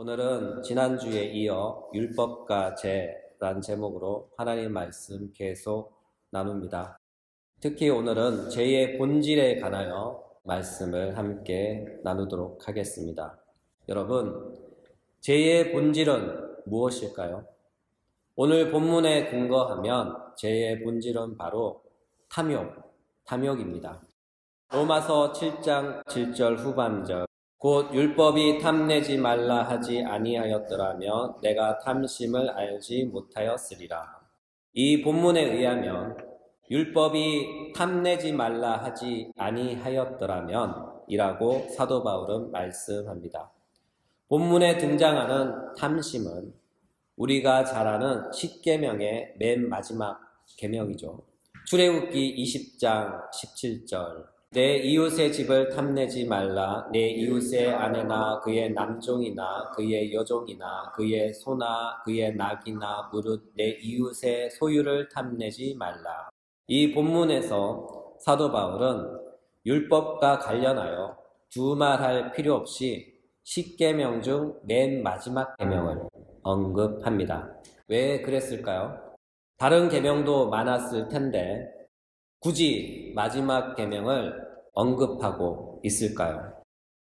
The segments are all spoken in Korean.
오늘은 지난주에 이어 율법과 죄란 제목으로 하나님 말씀 계속 나눕니다. 특히 오늘은 죄의 본질에 관하여 말씀을 함께 나누도록 하겠습니다. 여러분, 죄의 본질은 무엇일까요? 오늘 본문에 근거하면 죄의 본질은 바로 탐욕입니다. 로마서 7장 7절 후반절 곧 율법이 탐내지 말라 하지 아니하였더라면 내가 탐심을 알지 못하였으리라. 이 본문에 의하면 율법이 탐내지 말라 하지 아니하였더라면 이라고 사도 바울은 말씀합니다. 본문에 등장하는 탐심은 우리가 잘 아는 십계명의 맨 마지막 계명이죠. 출애굽기 20장 17절 내 이웃의 집을 탐내지 말라. 내 이웃의 아내나 그의 남종이나 그의 여종이나 그의 소나 그의 낙이나 무릇 내 이웃의 소유를 탐내지 말라. 이 본문에서 사도 바울은 율법과 관련하여 두말할 필요 없이 십계명 중 맨 마지막 계명을 언급합니다. 왜 그랬을까요? 다른 계명도 많았을 텐데 굳이 마지막 계명을 언급하고 있을까요?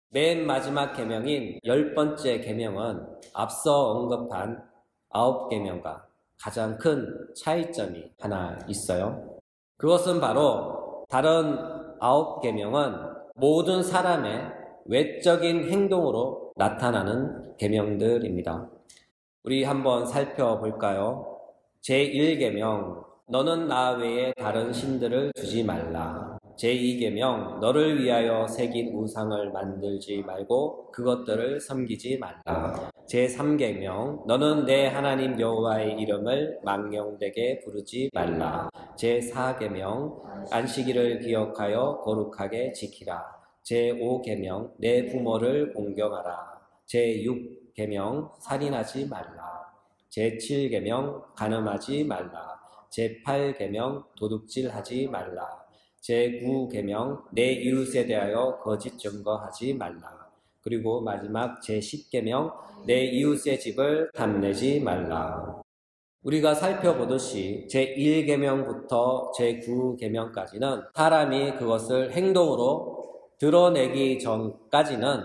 맨 마지막 계명인 10번째 계명은 앞서 언급한 9계명과 가장 큰 차이점이 하나 있어요. 그것은 바로 다른 9계명은 모든 사람의 외적인 행동으로 나타나는 계명들입니다. 우리 한번 살펴볼까요? 제1계명 너는 나 외에 다른 신들을 두지 말라. 제2계명 너를 위하여 새긴 우상을 만들지 말고 그것들을 섬기지 말라. 제3계명 너는 내 하나님 여호와의 이름을 망령되게 부르지 말라. 제4계명 안식일을 기억하여 거룩하게 지키라. 제5계명 내 부모를 공경하라. 제6계명 살인하지 말라. 제7계명 간음하지 말라. 제8계명 도둑질하지 말라. 제9계명 내 이웃에 대하여 거짓 증거하지 말라. 그리고 마지막 제10계명 내 이웃의 집을 탐내지 말라. 우리가 살펴보듯이 제1계명부터 제9계명까지는 사람이 그것을 행동으로 드러내기 전까지는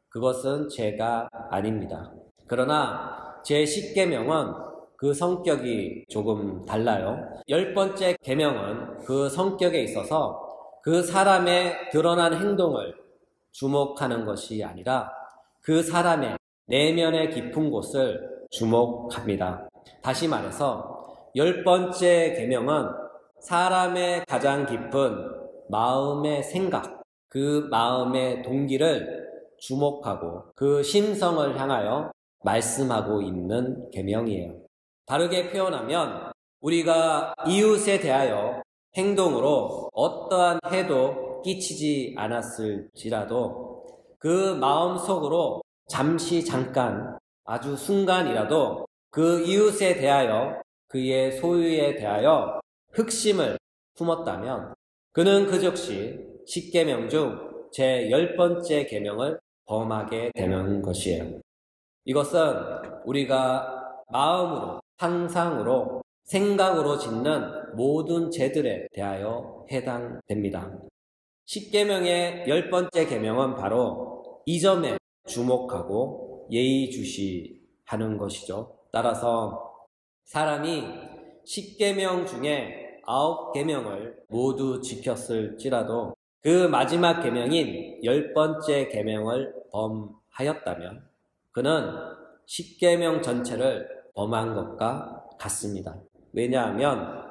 그것은 죄가 아닙니다. 그러나 제10계명은 그 성격이 조금 달라요. 10번째 계명은 그 성격에 있어서 그 사람의 드러난 행동을 주목하는 것이 아니라 그 사람의 내면의 깊은 곳을 주목합니다. 다시 말해서 10번째 계명은 사람의 가장 깊은 마음의 생각, 그 마음의 동기를 주목하고 그 심성을 향하여 말씀하고 있는 계명이에요. 다르게 표현하면 우리가 이웃에 대하여 행동으로 어떠한 해도 끼치지 않았을지라도 그 마음속으로 잠깐 아주 순간이라도 그 이웃에 대하여 그의 소유에 대하여 흑심을 품었다면 그는 그 즉시 십계명 중 제10번째 계명을 범하게 되는 것이에요. 이것은 우리가 마음으로, 상상으로, 생각으로 짓는 모든 죄들에 대하여 해당됩니다. 십계명의 10번째 계명은 바로 이 점에 주목하고 예의주시하는 것이죠. 따라서 사람이 십계명 중에 9계명을 모두 지켰을지라도 그 마지막 계명인 10번째 계명을 범하였다면 그는 십계명 전체를 범한 것과 같습니다. 왜냐하면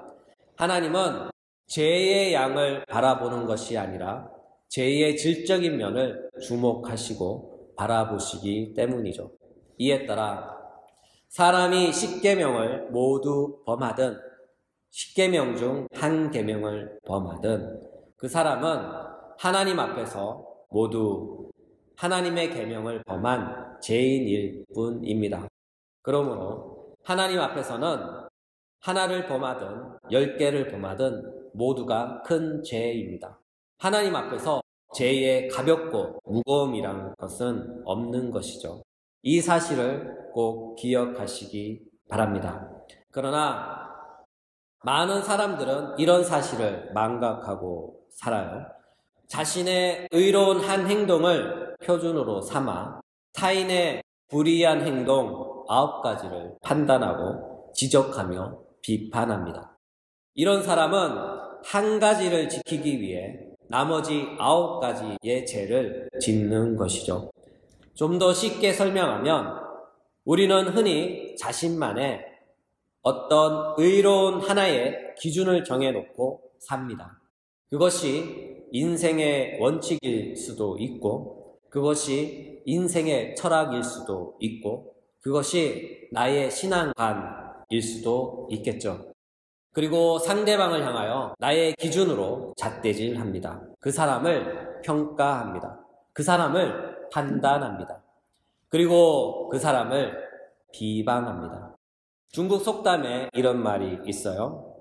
하나님은 죄의 양을 바라보는 것이 아니라 죄의 질적인 면을 주목하시고 바라보시기 때문이죠. 이에 따라 사람이 십계명을 모두 범하든 십계명 중 한 계명을 범하든 그 사람은 하나님 앞에서 모두 하나님의 계명을 범한 죄인일 뿐입니다. 그러므로 하나님 앞에서는 하나를 범하든 10개를 범하든 모두가 큰 죄입니다. 하나님 앞에서 죄의 가볍고 무거움이란 것은 없는 것이죠. 이 사실을 꼭 기억하시기 바랍니다. 그러나 많은 사람들은 이런 사실을 망각하고 살아요. 자신의 의로운 한 행동을 표준으로 삼아 타인의 불의한 행동 9가지를 판단하고 지적하며 비판합니다. 이런 사람은 한 가지를 지키기 위해 나머지 9가지의 죄를 짓는 것이죠. 좀 더 쉽게 설명하면 우리는 흔히 자신만의 어떤 의로운 하나의 기준을 정해놓고 삽니다. 그것이 인생의 원칙일 수도 있고, 그것이 인생의 철학일 수도 있고, 그것이 나의 신앙관일 수도 있겠죠. 그리고 상대방을 향하여 나의 기준으로 잣대질합니다. 그 사람을 평가합니다. 그 사람을 판단합니다. 그리고 그 사람을 비방합니다. 중국 속담에 이런 말이 있어요.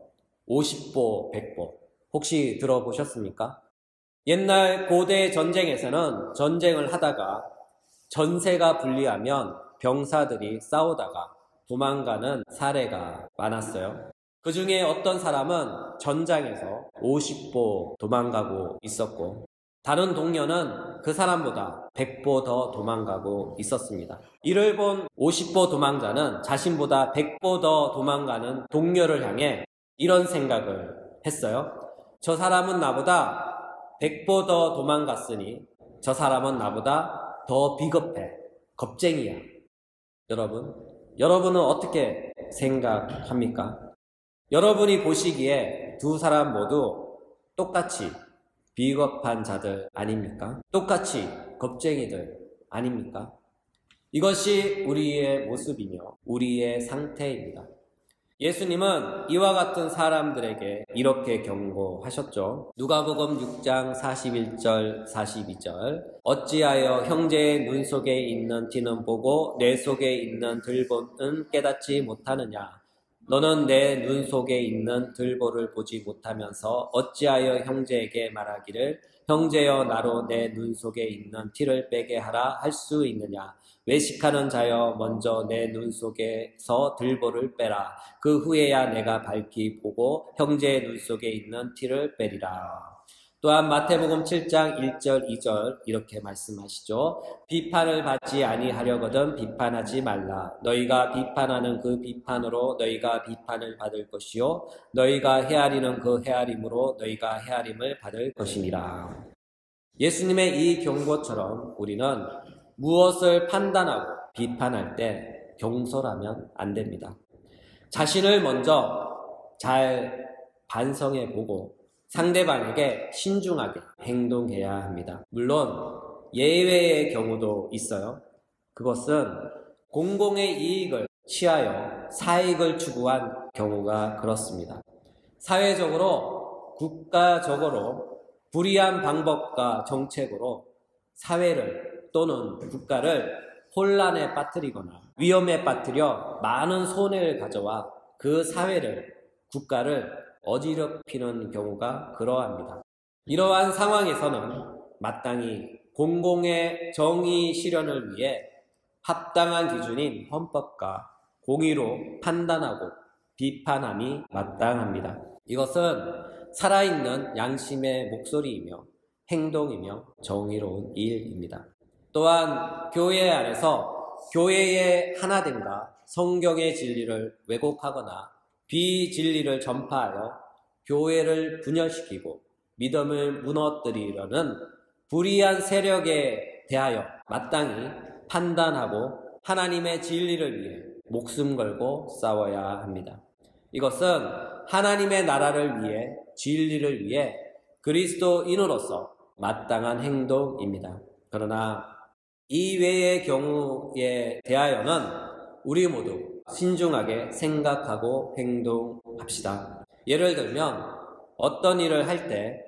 50보 100보. 혹시 들어보셨습니까? 옛날 고대 전쟁에서는 전쟁을 하다가 전세가 불리하면 병사들이 싸우다가 도망가는 사례가 많았어요. 그 중에 어떤 사람은 전장에서 50보 도망가고 있었고, 다른 동료는 그 사람보다 100보 더 도망가고 있었습니다. 이를 본 50보 도망자는 자신보다 100보 더 도망가는 동료를 향해 이런 생각을 했어요. 저 사람은 나보다 100보 더 도망갔으니 저 사람은 나보다 더 비겁해. 겁쟁이야. 여러분은 어떻게 생각합니까? 여러분이 보시기에 두 사람 모두 똑같이 비겁한 자들 아닙니까? 똑같이 겁쟁이들 아닙니까? 이것이 우리의 모습이며 우리의 상태입니다. 예수님은 이와 같은 사람들에게 이렇게 경고하셨죠. 누가복음 6장 41절 42절 어찌하여 형제의 눈 속에 있는 티는 보고 내 속에 있는 들보는 깨닫지 못하느냐. 너는 내 눈 속에 있는 들보를 보지 못하면서 어찌하여 형제에게 말하기를 형제여 나로 내 눈 속에 있는 티를 빼게 하라 할 수 있느냐. 외식하는 자여 먼저 내 눈 속에서 들보를 빼라. 그 후에야 내가 밝히 보고 형제의 눈 속에 있는 티를 빼리라. 또한 마태복음 7장 1절 2절 이렇게 말씀하시죠. 비판을 받지 아니하려거든 비판하지 말라. 너희가 비판하는 그 비판으로 너희가 비판을 받을 것이요 너희가 헤아리는 그 헤아림으로 너희가 헤아림을 받을 것이니라. 예수님의 이 경고처럼 우리는 무엇을 판단하고 비판할 때 경솔하면 안 됩니다. 자신을 먼저 잘 반성해 보고 상대방에게 신중하게 행동해야 합니다. 물론 예외의 경우도 있어요. 그것은 공공의 이익을 취하여 사익을 추구한 경우가 그렇습니다. 사회적으로 국가적으로 불이한 방법과 정책으로 사회를 또는 국가를 혼란에 빠뜨리거나 위험에 빠뜨려 많은 손해를 가져와 그 사회를, 국가를 어지럽히는 경우가 그러합니다. 이러한 상황에서는 마땅히 공공의 정의 실현을 위해 합당한 기준인 헌법과 공의로 판단하고 비판함이 마땅합니다. 이것은 살아있는 양심의 목소리이며 행동이며 정의로운 일입니다. 또한 교회 안에서 교회의 하나됨과 성경의 진리를 왜곡하거나 비진리를 전파하여 교회를 분열시키고 믿음을 무너뜨리려는 불의한 세력에 대하여 마땅히 판단하고 하나님의 진리를 위해 목숨 걸고 싸워야 합니다. 이것은 하나님의 나라를 위해 진리를 위해 그리스도인으로서 마땅한 행동입니다. 그러나 이 외의 경우에 대하여는 우리 모두 신중하게 생각하고 행동합시다. 예를 들면 어떤 일을 할 때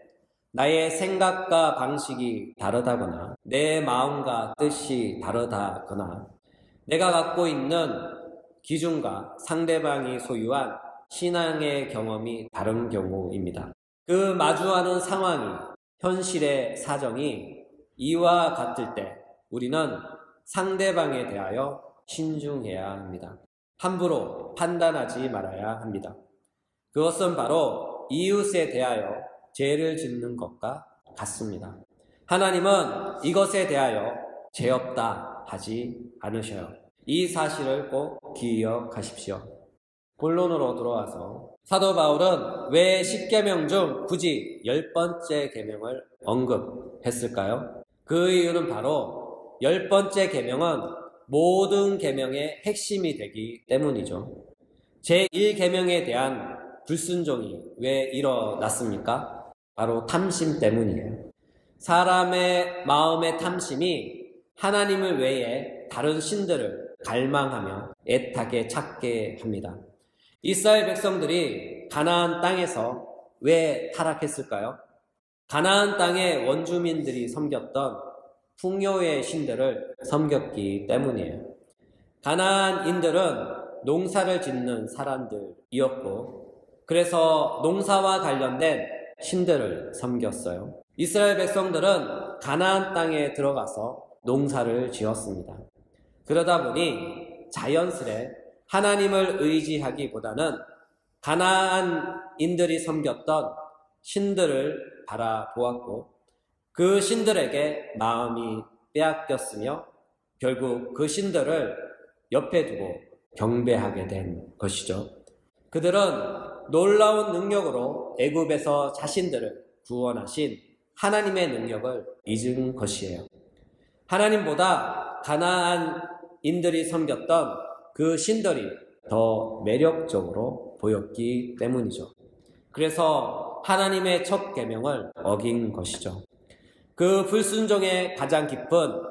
나의 생각과 방식이 다르다거나 내 마음과 뜻이 다르다거나 내가 갖고 있는 기준과 상대방이 소유한 신앙의 경험이 다른 경우입니다. 그 마주하는 상황이 현실의 사정이 이와 같을 때 우리는 상대방에 대하여 신중해야 합니다. 함부로 판단하지 말아야 합니다. 그것은 바로 이웃에 대하여 죄를 짓는 것과 같습니다. 하나님은 이것에 대하여 죄 없다 하지 않으셔요. 이 사실을 꼭 기억하십시오. 본론으로 들어와서 사도 바울은 왜 10계명 중 굳이 10번째 계명을 언급했을까요? 그 이유는 바로 10번째 계명은 모든 계명의 핵심이 되기 때문이죠. 제1계명에 대한 불순종이 왜 일어났습니까? 바로 탐심 때문이에요. 사람의 마음의 탐심이 하나님을 외에 다른 신들을 갈망하며 애타게 찾게 합니다. 이스라엘 백성들이 가나안 땅에서 왜 타락했을까요? 가나안 땅의 원주민들이 섬겼던 풍요의 신들을 섬겼기 때문이에요. 가나안인들은 농사를 짓는 사람들이었고 그래서 농사와 관련된 신들을 섬겼어요. 이스라엘 백성들은 가나안 땅에 들어가서 농사를 지었습니다. 그러다 보니 자연스레 하나님을 의지하기보다는 가나안인들이 섬겼던 신들을 바라보았고 그 신들에게 마음이 빼앗겼으며 결국 그 신들을 옆에 두고 경배하게 된 것이죠. 그들은 놀라운 능력으로 애굽에서 자신들을 구원하신 하나님의 능력을 잊은 것이에요. 하나님보다 가나안인들이 섬겼던 그 신들이 더 매력적으로 보였기 때문이죠. 그래서 하나님의 첫 계명을 어긴 것이죠. 그 불순종의 가장 깊은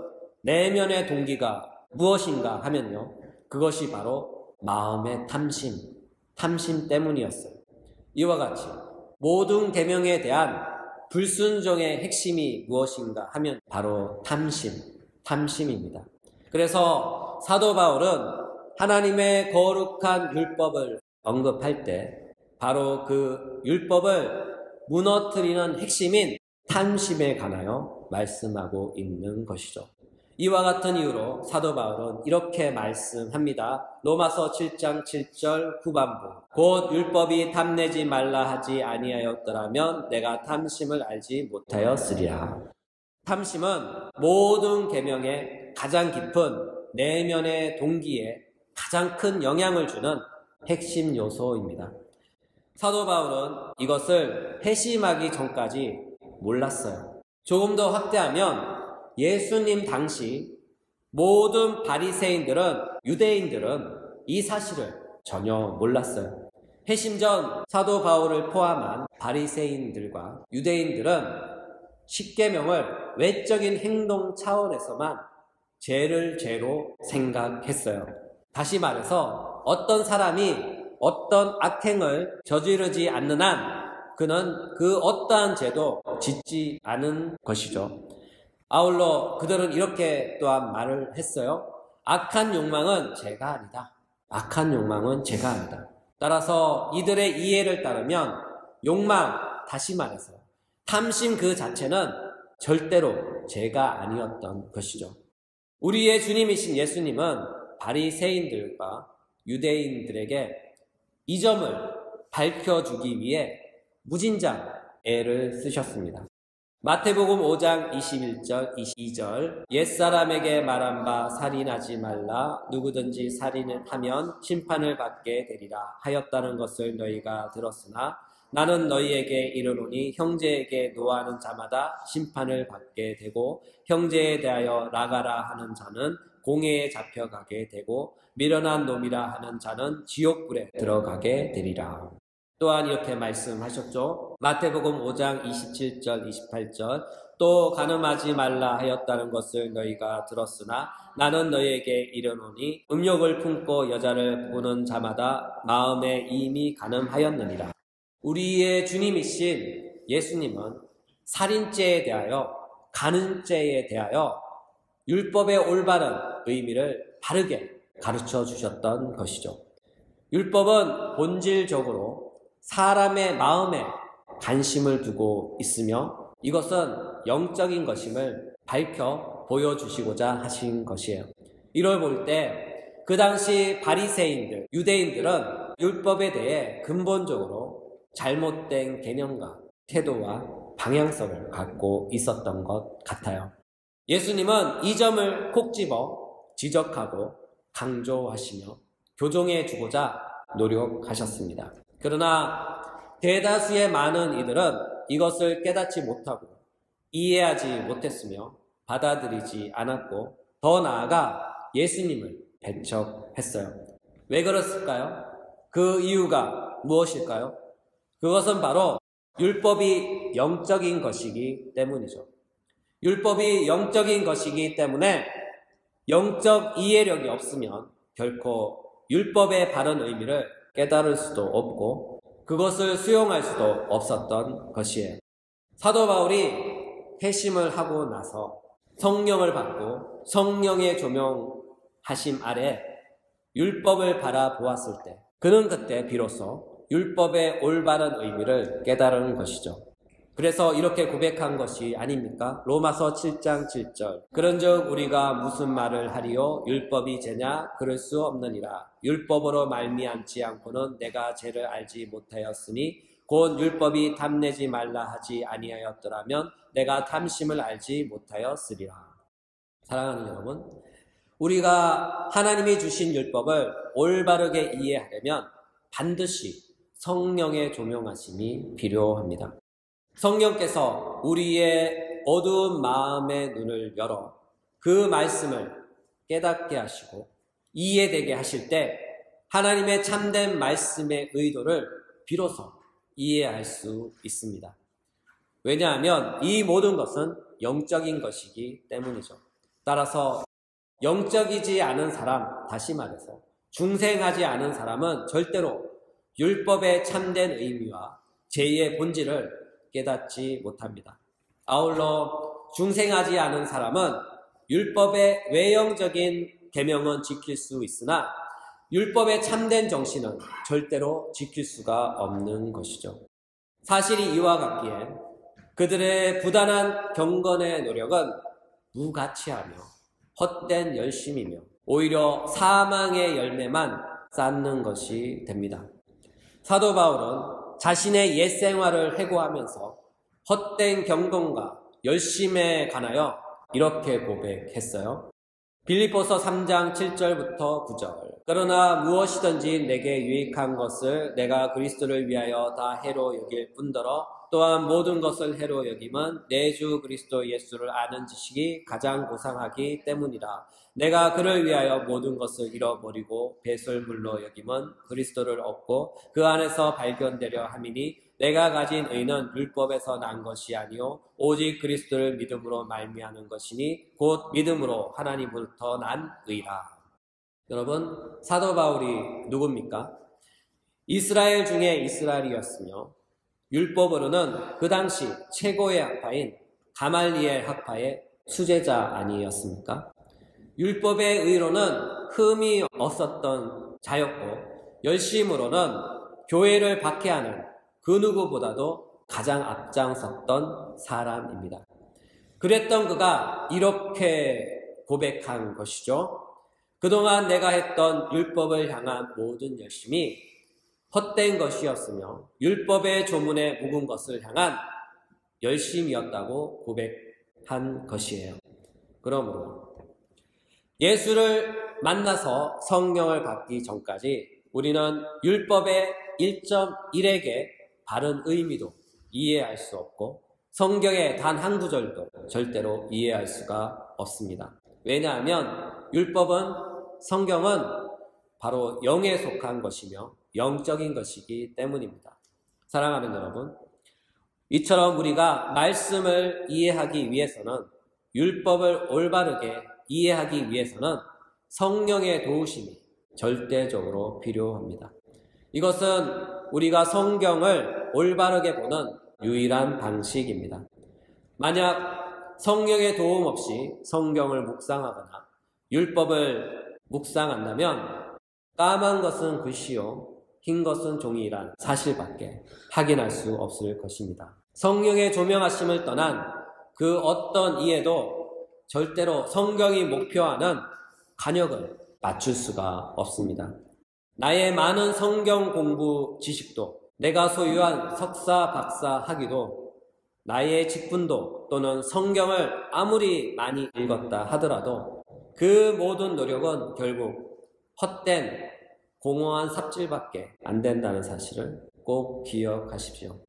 내면의 동기가 무엇인가 하면요. 그것이 바로 마음의 탐심 때문이었어요. 이와 같이 모든 계명에 대한 불순종의 핵심이 무엇인가 하면 바로 탐심입니다. 그래서 사도 바울은 하나님의 거룩한 율법을 언급할 때 바로 그 율법을 무너뜨리는 핵심인 탐심에 관하여 말씀하고 있는 것이죠. 이와 같은 이유로 사도 바울은 이렇게 말씀합니다. 로마서 7장 7절 후반부 곧 율법이 탐내지 말라 하지 아니하였더라면 내가 탐심을 알지 못하였으리라. 탐심은 모든 계명의 가장 깊은 내면의 동기에 가장 큰 영향을 주는 핵심 요소입니다. 사도 바울은 이것을 회심하기 전까지 몰랐어요. 조금 더 확대하면 예수님 당시 모든 바리새인들은 유대인들은 이 사실을 전혀 몰랐어요. 회심 전 사도 바울을 포함한 바리새인들과 유대인들은 십계명을 외적인 행동 차원에서만 죄를 죄로 생각했어요. 다시 말해서 어떤 사람이 어떤 악행을 저지르지 않는 한 그는 그 어떠한 죄도 짓지 않은 것이죠. 아울러 그들은 이렇게 또한 말을 했어요. 악한 욕망은 죄가 아니다. 악한 욕망은 죄가 아니다. 따라서 이들의 이해를 따르면 욕망, 다시 말해서 탐심 그 자체는 절대로 죄가 아니었던 것이죠. 우리의 주님이신 예수님은 바리새인들과 유대인들에게 이 점을 밝혀주기 위해 무진장 애를 쓰셨습니다. 마태복음 5장 21절 22절 옛사람에게 말한 바 살인하지 말라 누구든지 살인을 하면 심판을 받게 되리라 하였다는 것을 너희가 들었으나 나는 너희에게 이르노니 형제에게 노하는 자마다 심판을 받게 되고 형제에 대하여 나가라 하는 자는 공회에 잡혀가게 되고 미련한 놈이라 하는 자는 지옥불에 들어가게 되리라. 또한 이렇게 말씀하셨죠. 마태복음 5장 27절 28절 또 간음하지 말라 하였다는 것을 너희가 들었으나 나는 너희에게 이르노니 음욕을 품고 여자를 보는 자마다 마음에 이미 간음하였느니라. 우리의 주님이신 예수님은 살인죄에 대하여 간음죄에 대하여 율법의 올바른 의미를 바르게 가르쳐 주셨던 것이죠. 율법은 본질적으로 사람의 마음에 관심을 두고 있으며 이것은 영적인 것임을 밝혀 보여주시고자 하신 것이에요. 이걸 볼 때 그 당시 바리새인들, 유대인들은 율법에 대해 근본적으로 잘못된 개념과 태도와 방향성을 갖고 있었던 것 같아요. 예수님은 이 점을 콕 집어 지적하고 강조하시며 교정해 주고자 노력하셨습니다. 그러나 대다수의 많은 이들은 이것을 깨닫지 못하고 이해하지 못했으며 받아들이지 않았고 더 나아가 예수님을 배척했어요. 왜 그랬을까요? 그 이유가 무엇일까요? 그것은 바로 율법이 영적인 것이기 때문이죠. 율법이 영적인 것이기 때문에 영적 이해력이 없으면 결코 율법의 바른 의미를 깨달을 수도 없고 그것을 수용할 수도 없었던 것이에요. 사도 바울이 회심을 하고 나서 성령을 받고 성령의 조명하심 아래 율법을 바라보았을 때 그는 그때 비로소 율법의 올바른 의미를 깨달은 것이죠. 그래서 이렇게 고백한 것이 아닙니까? 로마서 7장 7절. 그런즉 우리가 무슨 말을 하리요? 율법이 죄냐? 그럴 수 없느니라. 율법으로 말미암지 않고는 내가 죄를 알지 못하였으니 곧 율법이 탐내지 말라 하지 아니하였더라면 내가 탐심을 알지 못하였으리라. 사랑하는 여러분, 우리가 하나님이 주신 율법을 올바르게 이해하려면 반드시 성령의 조명하심이 필요합니다. 성령께서 우리의 어두운 마음의 눈을 열어 그 말씀을 깨닫게 하시고 이해되게 하실 때 하나님의 참된 말씀의 의도를 비로소 이해할 수 있습니다. 왜냐하면 이 모든 것은 영적인 것이기 때문이죠. 따라서 영적이지 않은 사람, 다시 말해서 중생하지 않은 사람은 절대로 율법의 참된 의미와 죄의 본질을 깨닫지 못합니다. 아울러 중생하지 않은 사람은 율법의 외형적인 계명은 지킬 수 있으나 율법의 참된 정신은 절대로 지킬 수가 없는 것이죠. 사실이 이와 같기에 그들의 부단한 경건의 노력은 무가치하며 헛된 열심이며 오히려 사망의 열매만 쌓는 것이 됩니다. 사도 바울은 자신의 옛 생활을 회고하면서 헛된 경건과 열심에 관하여 이렇게 고백했어요. 빌립보서 3장 7절부터 9절. 그러나 무엇이든지 내게 유익한 것을 내가 그리스도를 위하여 다 해로 여길 뿐더러 또한 모든 것을 해로 여김은 내 주 그리스도 예수를 아는 지식이 가장 고상하기 때문이라. 내가 그를 위하여 모든 것을 잃어버리고 배설물로 여김은 그리스도를 얻고 그 안에서 발견되려 함이니 내가 가진 의는 율법에서 난 것이 아니요 오직 그리스도를 믿음으로 말미암는 것이니 곧 믿음으로 하나님으로부터 난 의라. 여러분, 사도 바울이 누굽니까? 이스라엘 중에 이스라엘이었으며 율법으로는 그 당시 최고의 학파인 가말리엘 학파의 수제자 아니었습니까? 율법의 의로는 흠이 없었던 자였고 열심으로는 교회를 박해하는 그 누구보다도 가장 앞장섰던 사람입니다. 그랬던 그가 이렇게 고백한 것이죠. 그동안 내가 했던 율법을 향한 모든 열심이 헛된 것이었으며 율법의 조문에 묵은 것을 향한 열심이었다고 고백한 것이에요. 그러므로 예수를 만나서 성령을 받기 전까지 우리는 율법의 1.1에게 바른 의미도 이해할 수 없고 성경의 단 한 구절도 절대로 이해할 수가 없습니다. 왜냐하면 율법은, 성경은 바로 영에 속한 것이며 영적인 것이기 때문입니다. 사랑하는 여러분, 이처럼 우리가 말씀을 이해하기 위해서는, 율법을 올바르게 이해하기 위해서는 성령의 도우심이 절대적으로 필요합니다. 이것은 우리가 성경을 올바르게 보는 유일한 방식입니다. 만약 성령의 도움 없이 성경을 묵상하거나 율법을 묵상한다면 까만 것은 글씨요 흰 것은 종이란 사실밖에 확인할 수 없을 것입니다. 성령의 조명하심을 떠난 그 어떤 이해도 절대로 성경이 목표하는 간역을 맞출 수가 없습니다. 나의 많은 성경 공부 지식도, 내가 소유한 석사, 박사 학위도, 나의 직분도 또는 성경을 아무리 많이 읽었다 하더라도 그 모든 노력은 결국 헛된 공허한 삽질밖에 안 된다는 사실을 꼭 기억하십시오.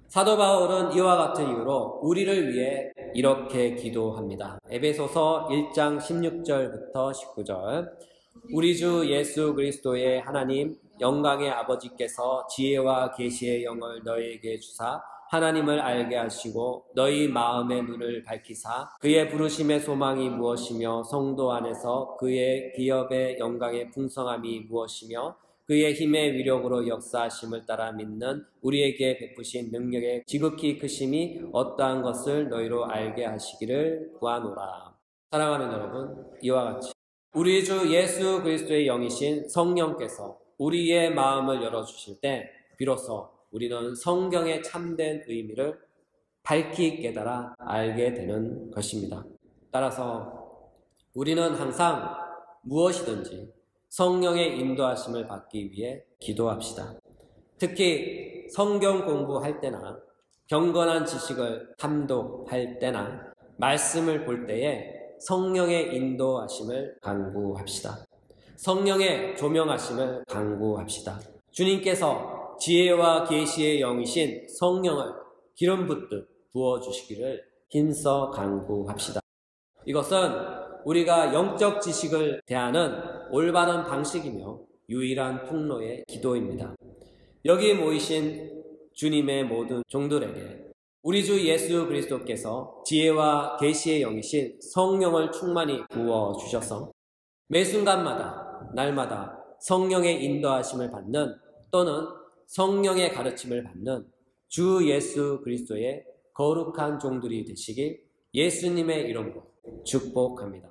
사도 바울은 이와 같은 이유로 우리를 위해 이렇게 기도합니다. 에베소서 1장 16절부터 19절. 우리 주 예수 그리스도의 하나님 영광의 아버지께서 지혜와 계시의 영을 너희에게 주사 하나님을 알게 하시고 너희 마음의 눈을 밝히사 그의 부르심의 소망이 무엇이며 성도 안에서 그의 기업의 영광의 풍성함이 무엇이며 그의 힘의 위력으로 역사하심을 따라 믿는 우리에게 베푸신 능력의 지극히 크심이 어떠한 것을 너희로 알게 하시기를 구하노라. 사랑하는 여러분, 이와 같이 우리 주 예수 그리스도의 영이신 성령께서 우리의 마음을 열어주실 때 비로소 우리는 성경의 참된 의미를 밝히 깨달아 알게 되는 것입니다. 따라서 우리는 항상 무엇이든지 성령의 인도하심을 받기 위해 기도합시다. 특히 성경 공부할 때나 경건한 지식을 탐독할 때나 말씀을 볼 때에 성령의 인도하심을 간구합시다. 성령의 조명하심을 간구합시다. 주님께서 지혜와 계시의 영이신 성령을 기름 붓듯 부어주시기를 힘써 간구합시다. 이것은 우리가 영적 지식을 대하는 올바른 방식이며 유일한 통로의 기도입니다. 여기 모이신 주님의 모든 종들에게 우리 주 예수 그리스도께서 지혜와 계시의 영이신 성령을 충만히 부어주셔서 매 순간마다 날마다 성령의 인도하심을 받는 또는 성령의 가르침을 받는 주 예수 그리스도의 거룩한 종들이 되시길 예수님의 이름으로 축복합니다.